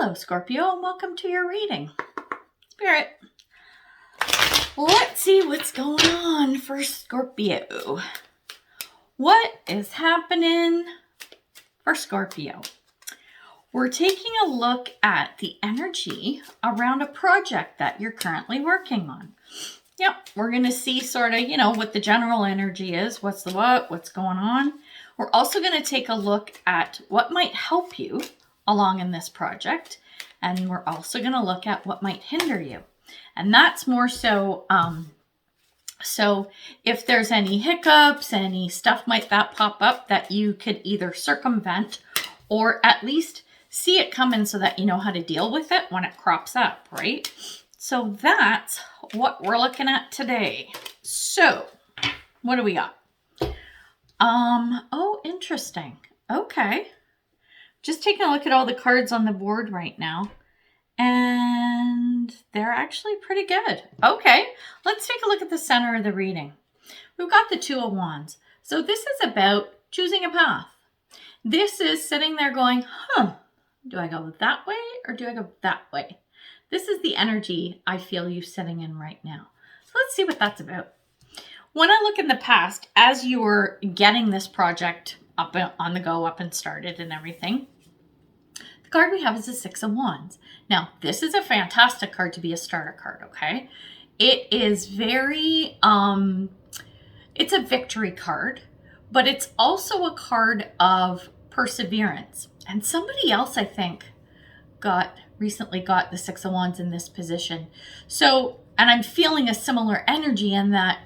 Hello, Scorpio, and welcome to your reading. Spirit, let's see what's going on for Scorpio. What is happening for Scorpio? We're taking a look at the energy around a project that you're currently working on. Yep, we're going to see sort of, what the general energy is. What's going on. We're also going to take a look at what might help you along in this project. And we're also going to look at what might hinder you. And that's more so, so if there's any hiccups, any stuff might that pop up that you could either circumvent or at least see it coming so that you know how to deal with it when it crops up, right? So that's what we're looking at today. So what do we got? Oh, interesting. Okay. Just taking a look at all the cards on the board right now. And they're actually pretty good. Okay, let's take a look at the center of the reading. We've got the Two of Wands. So this is about choosing a path. This is sitting there going, do I go that way or do I go that way? This is the energy I feel you sitting in right now. So let's see what that's about. When I look in the past, as you were getting this project up on the go, up and started and everything, the card we have is the Six of Wands. Now, this is a fantastic card to be a starter card, okay? It is very, it's a victory card, but it's also a card of perseverance. And somebody else, I think, recently got the Six of Wands in this position. So, and I'm feeling a similar energy in that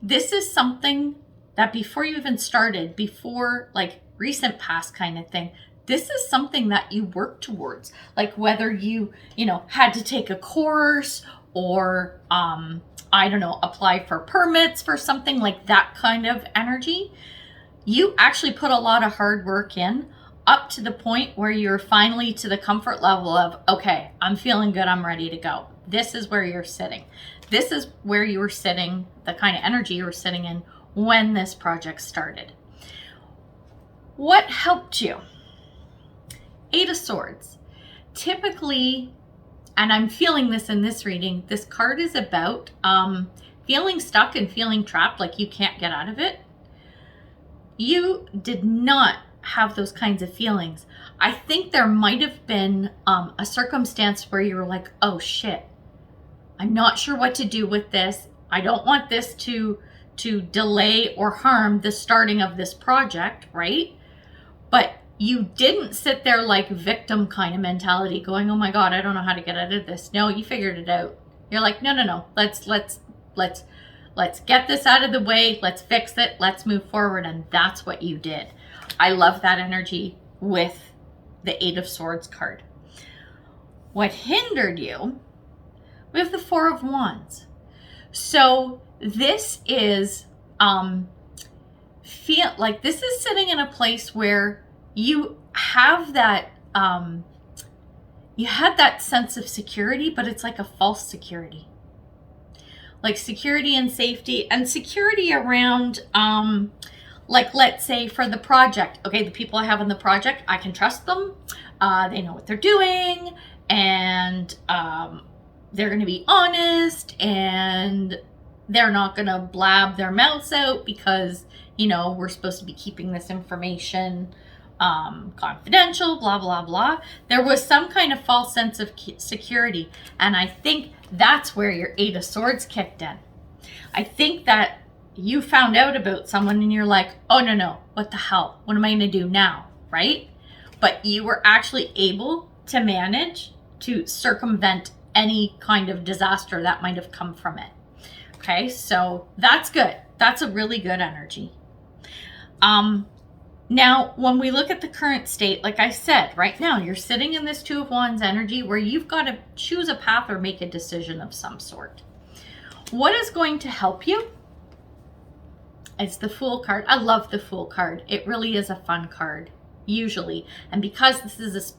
this is something that before you even started, before like recent past kind of thing, this is something that you work towards. Like whether you had to take a course or, I don't know, apply for permits for something like that kind of energy. You actually put a lot of hard work in up to the point where you're finally to the comfort level of, okay, I'm feeling good. I'm ready to go. This is where you're sitting. This is where you were sitting, the kind of energy you were sitting in when this project started. What helped you? Eight of Swords. Typically, and I'm feeling this in this reading, this card is about feeling stuck and feeling trapped, like you can't get out of it. You did not have those kinds of feelings. I think there might have been a circumstance where you were like, oh shit, I'm not sure what to do with this. I don't want this to delay or harm the starting of this project, right? But you didn't sit there like victim kind of mentality going, oh my God, I don't know how to get out of this. No, you figured it out. You're like, no. Let's get this out of the way. Let's fix it. Let's move forward. And that's what you did. I love that energy with the Eight of Swords card. What hindered you? We have the Four of Wands. So this is, feel like this is sitting in a place where you have that, you had that sense of security, but it's like a false security. Like security and safety and security around, like let's say for the project, okay, the people I have on the project, I can trust them. They know what they're doing and, they're going to be honest and they're not going to blab their mouths out because, we're supposed to be keeping this information confidential, blah, blah, blah. There was some kind of false sense of security. And I think that's where your Eight of Swords kicked in. I think that you found out about someone and you're like, oh, no, what the hell? What am I going to do now? Right? But you were actually able to manage to circumvent any kind of disaster that might have come from it. Okay, so that's good. That's a really good energy. Now, when we look at the current state, like I said, right now, you're sitting in this Two of Wands energy where you've got to choose a path or make a decision of some sort. What is going to help you? It's the Fool card. I love the Fool card. It really is a fun card, usually. And because this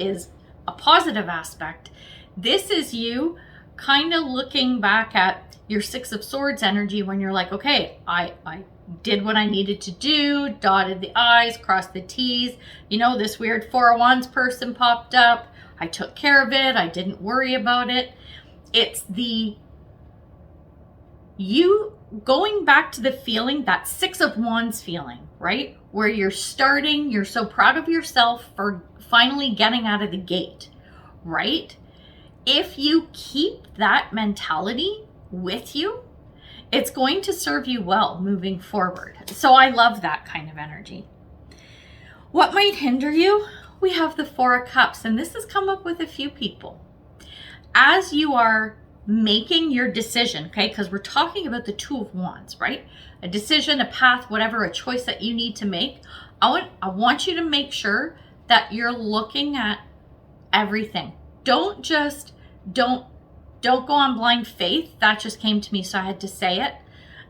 is a positive aspect, this is you kind of looking back at your Six of Swords energy when you're like, okay, I did what I needed to do, dotted the I's, crossed the T's. This weird Four of Wands person popped up. I took care of it. I didn't worry about it. It's you going back to the feeling, that Six of Wands feeling, right? Where you're so proud of yourself for finally getting out of the gate, right? If you keep that mentality with you, it's going to serve you well moving forward. So I love that kind of energy. What might hinder you? We have the Four of Cups, and this has come up with a few people. As you are making your decision, okay, because we're talking about the Two of Wands, right? A decision, a path, whatever, a choice that you need to make. I want you to make sure that you're looking at everything. Don't go on blind faith. That just came to me, so I had to say it.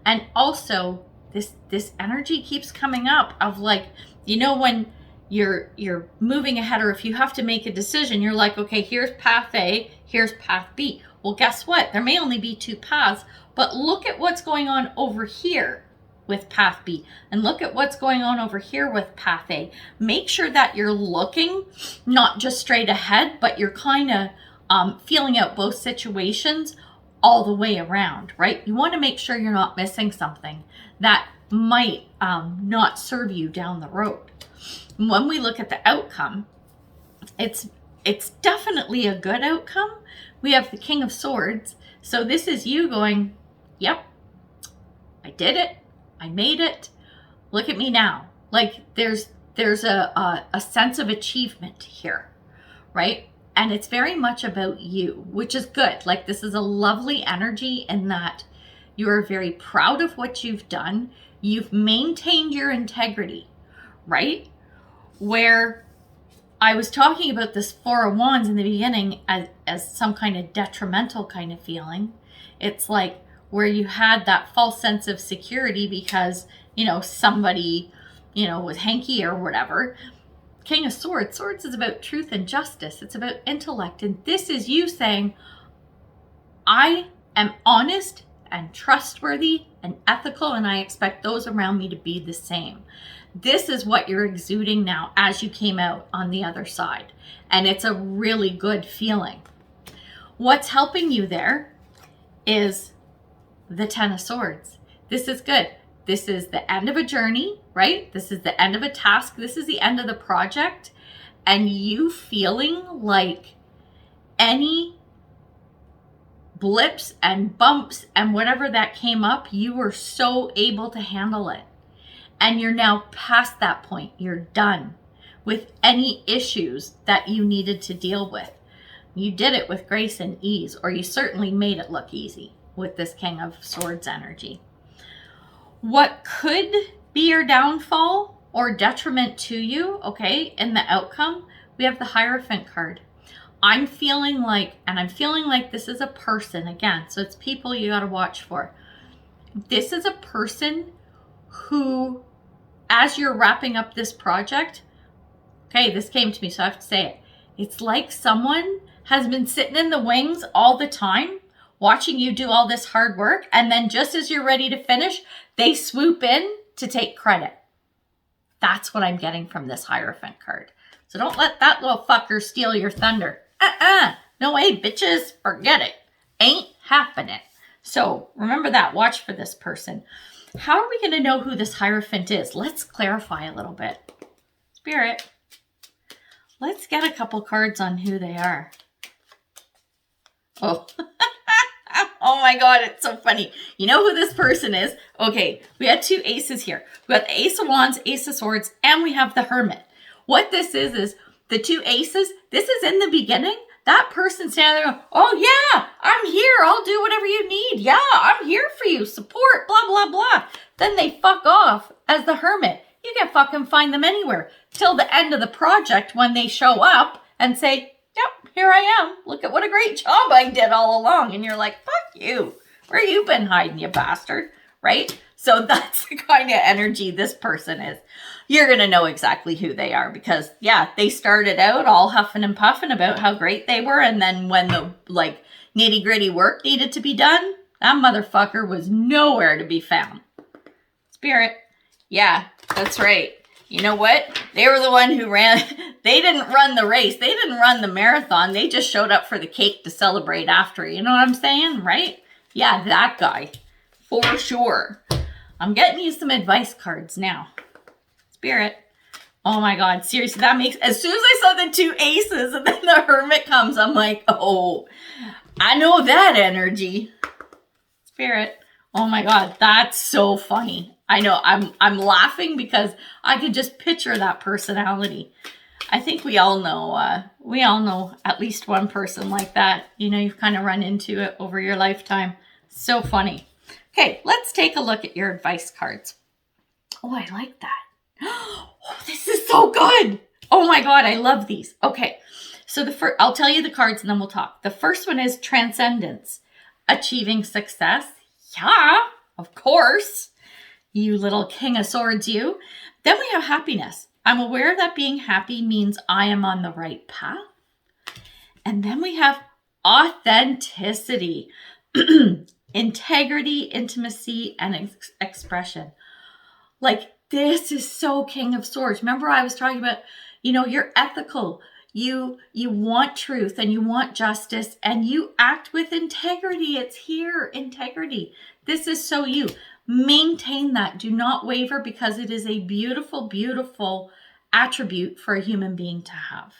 And also, this energy keeps coming up of like, you know, when you're moving ahead, or if you have to make a decision, you're like, okay, here's path A, here's path B. Well, guess what? There may only be two paths, but look at what's going on over here with path B, and look at what's going on over here with path A. Make sure that you're looking not just straight ahead, but you're kind of feeling out both situations all the way around, right? You want to make sure you're not missing something that might not serve you down the road. When we look at the outcome, it's definitely a good outcome. We have the King of Swords. So this is you going, yep, I did it. I made it. Look at me now. Like there's a sense of achievement here, right? And it's very much about you, which is good. Like this is a lovely energy in that you are very proud of what you've done. You've maintained your integrity, right? Where I was talking about this Four of Wands in the beginning as some kind of detrimental kind of feeling. It's like where you had that false sense of security because, you know, somebody, you know, was hanky or whatever. King of Swords. Swords is about truth and justice. It's about intellect. And this is you saying, I am honest and trustworthy and ethical, and I expect those around me to be the same. This is what you're exuding now as you came out on the other side. And it's a really good feeling. What's helping you there is the Ten of Swords. This is good. This is the end of a journey, right? This is the end of a task. This is the end of the project. And you feeling like any blips and bumps and whatever that came up, you were so able to handle it. And you're now past that point. You're done with any issues that you needed to deal with. You did it with grace and ease, or you certainly made it look easy with this King of Swords energy. What could be your downfall or detriment to you, okay, in the outcome, we have the Hierophant card. I'm feeling like this is a person, again, so it's people you got to watch for. This is a person who, as you're wrapping up this project, okay, this came to me, so I have to say it. It's like someone has been sitting in the wings all the time, watching you do all this hard work, and then just as you're ready to finish, they swoop in to take credit. That's what I'm getting from this Hierophant card. So don't let that little fucker steal your thunder. No way, bitches. Forget it. Ain't happening. So remember that. Watch for this person. How are we going to know who this Hierophant is? Let's clarify a little bit. Spirit, let's get a couple cards on who they are. Oh, oh my God, it's so funny. You know who this person is? Okay, we had two aces here. We got the Ace of Wands, Ace of Swords, and we have the Hermit. What this is the two aces. This is in the beginning. That person standing there going, oh yeah, I'm here. I'll do whatever you need. Yeah, I'm here for you. Support, blah, blah, blah. Then they fuck off as the Hermit. You can fucking find them anywhere till the end of the project when they show up and say, yep, here I am. Look at what a great job I did all along. And you're like, fuck you. Where you been hiding, you bastard? Right? So that's the kind of energy this person is. You're going to know exactly who they are because, yeah, they started out all huffing and puffing about how great they were. And then when the, like, nitty-gritty work needed to be done, that motherfucker was nowhere to be found. Spirit. Yeah, that's right. you know what? They were the one who ran. They didn't run the race. They didn't run the marathon. They just showed up for the cake to celebrate after. You know what I'm saying? Right? Yeah, that guy. For sure. I'm getting you some advice cards now. Spirit. Oh my God. Seriously, that makes... As soon as I saw the 2 aces and then the hermit comes, I'm like, oh, I know that energy. Spirit. Oh my God. That's so funny. I know. I'm laughing because I could just picture that personality. I think we all know at least one person like that. You know, you've kind of run into it over your lifetime. So funny. Okay, let's take a look at your advice cards. Oh, I like that. Oh, this is so good. Oh my God, I love these. Okay, so I'll tell you the cards and then we'll talk. The first one is Transcendence, achieving success. Yeah, of course. You little King of Swords, you. Then we have happiness. I'm aware that being happy means I am on the right path. And then we have authenticity, integrity, intimacy, and expression. Like, this is so King of Swords. Remember I was talking about, you know, you're ethical. You want truth and you want justice and you act with integrity. It's here, integrity. This is so you. Maintain that. Do not waver because it is a beautiful, beautiful attribute for a human being to have.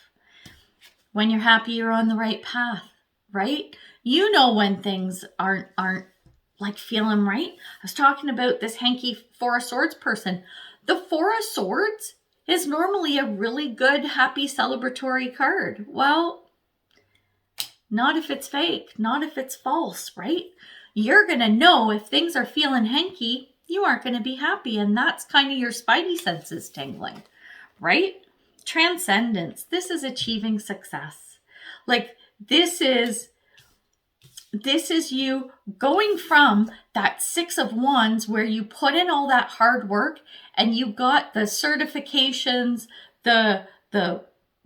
When you're happy, you're on the right path, right? You know when things aren't like feeling right. I was talking about this hanky 4 of Swords person. The 4 of Swords is normally a really good, happy, celebratory card. Well, not if it's fake, not if it's false, right? You're going to know if things are feeling hanky, you aren't going to be happy. And that's kind of your spidey senses tingling, right? Transcendence. This is achieving success. Like this is you going from that 6 of Wands where you put in all that hard work and you got the certifications, the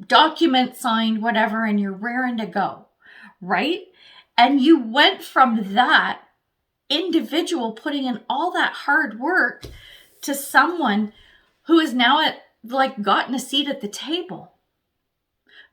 document signed, whatever, and you're raring to go, right? And you went from that individual putting in all that hard work to someone who is now gotten a seat at the table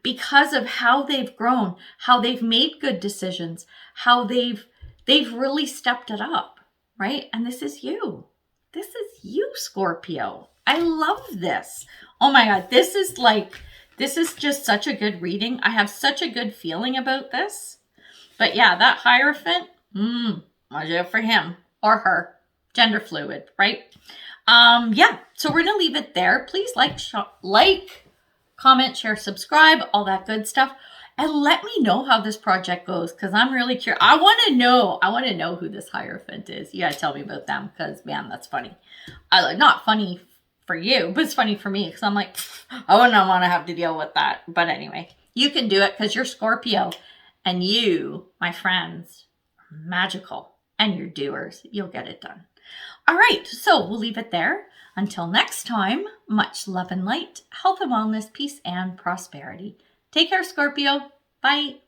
because of how they've grown, how they've made good decisions, how they've really stepped it up, right? And this is you. This is you, Scorpio. I love this. Oh my God, this is just such a good reading. I have such a good feeling about this. But yeah, that Hierophant, watch out for him or her. Gender fluid, right? Yeah, so we're going to leave it there. Please like, comment, share, subscribe, all that good stuff. And let me know how this project goes because I'm really curious. I want to know who this Hierophant is. You got to tell me about them because, man, that's funny. Not funny for you, but it's funny for me because I'm like, I wouldn't want to have to deal with that. But anyway, you can do it because you're Scorpio and you, my friends, are magical and you're doers. You'll get it done. All right, so we'll leave it there. Until next time, much love and light, health and wellness, peace and prosperity. Take care, Scorpio. Bye.